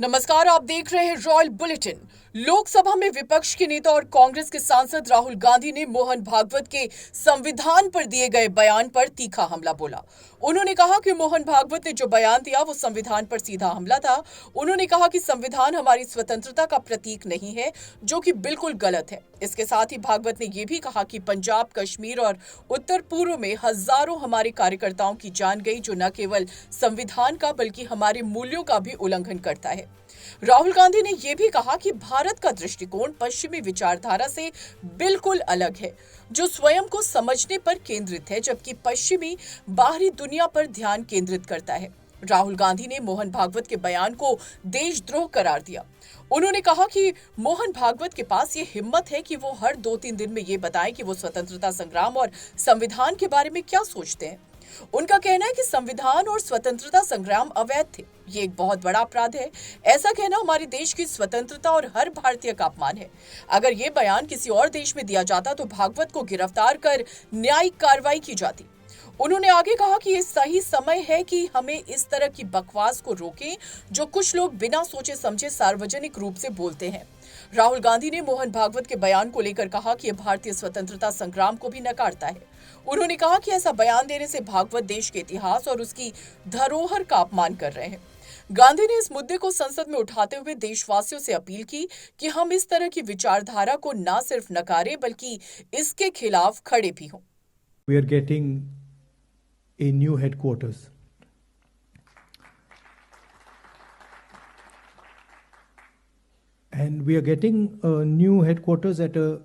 नमस्कार, आप देख रहे हैं रॉयल बुलेटिन। लोकसभा में विपक्ष के नेता और कांग्रेस के सांसद राहुल गांधी ने मोहन भागवत के संविधान पर दिए गए बयान पर तीखा हमला बोला। उन्होंने कहा कि मोहन भागवत ने जो बयान दिया वो संविधान पर सीधा हमला था। उन्होंने कहा कि संविधान हमारी स्वतंत्रता का प्रतीक नहीं है, जो कि बिल्कुल गलत है। इसके साथ ही भागवत ने यह भी कहा कि पंजाब, कश्मीर और उत्तर पूर्व में हजारों हमारे कार्यकर्ताओं की जान गई, जो न केवल संविधान का बल्कि हमारे मूल्यों का भी उल्लंघन करता है। राहुल गांधी ने यह भी कहा कि भारत का दृष्टिकोण पश्चिमी विचारधारा से बिल्कुल अलग है, जो स्वयं को समझने पर केंद्रित है, जबकि पश्चिमी बाहरी दुनिया पर ध्यान केंद्रित करता है। राहुल गांधी ने मोहन भागवत के बयान को देशद्रोह करार दिया। उन्होंने कहा कि मोहन भागवत के पास ये हिम्मत है कि वो हर 2-3 दिन में ये बताएं कि वो स्वतंत्रता संग्राम और संविधान के बारे में क्या सोचते हैं। उनका कहना है कि संविधान और स्वतंत्रता संग्राम अवैध थे। ये एक बहुत बड़ा अपराध है। ऐसा कहना हमारे देश की स्वतंत्रता और हर भारतीय का अपमान है। अगर ये बयान किसी और देश में दिया जाता तो भागवत को गिरफ्तार कर न्यायिक कार्रवाई की जाती। उन्होंने आगे कहा कि ये सही समय है कि हमें इस तरह की बकवास को रोकें, जो कुछ लोग बिना सोचे समझे सार्वजनिक रूप से बोलते हैं। राहुल गांधी ने मोहन भागवत के बयान को लेकर कहा कि यह भारतीय स्वतंत्रता संग्राम को भी नकारता है। उन्होंने कहा कि ऐसा बयान देने से भागवत देश के इतिहास और उसकी धरोहर का अपमान कर रहे हैं। गांधी ने इस मुद्दे को संसद में उठाते हुए देशवासियों से अपील की कि हम इस तरह की विचारधारा को न सिर्फ नकारें बल्कि इसके खिलाफ खड़े भी हों। We are getting a new headquarters. And we are getting a new headquarters at a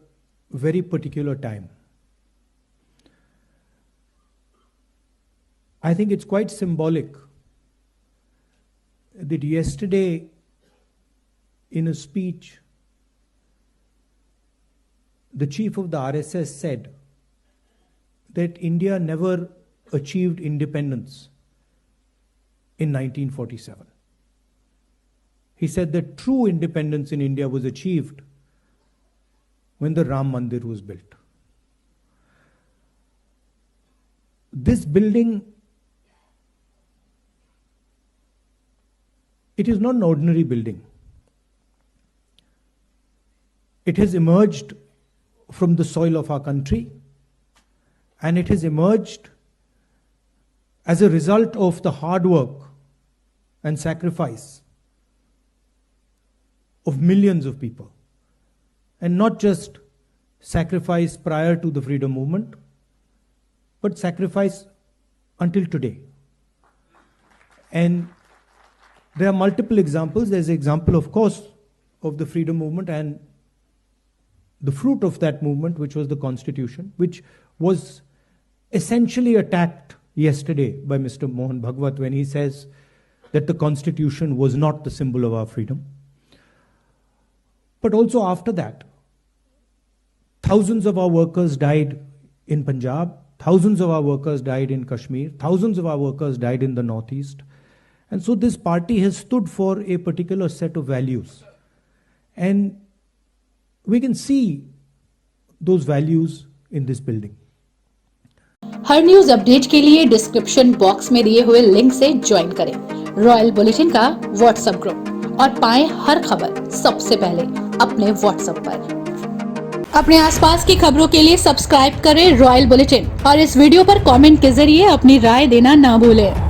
very particular time. I think it's quite symbolic that yesterday, in a speech, the chief of the RSS said that India never achieved independence in 1947. He said that true independence in India was achieved when the Ram Mandir was built. This building, it is not an ordinary building. It has emerged from the soil of our country, and it has emerged as a result of the hard work and sacrifice of millions of people, and not just sacrifice prior to the freedom movement, but sacrifice until today. And there are multiple examples. There's an example, of course, of the freedom movement and the fruit of that movement, which was the Constitution, which was essentially attacked yesterday by Mr. Mohan Bhagwat when he says that the Constitution was not the symbol of our freedom. But also after that, thousands of our workers died in Punjab, thousands of our workers died in Kashmir, thousands of our workers died in the Northeast. And so this party has stood for a particular set of values. And we can see those values in this building. Her news update के लिए description box में दिए हुए link से join करें royal bulletin का WhatsApp group और पाएं हर खबर सबसे पहले अपने व्हाट्सएप पर। अपने आसपास की खबरों के लिए सब्सक्राइब करें रॉयल बुलेटिन और इस वीडियो पर कमेंट के जरिए अपनी राय देना ना भूलें।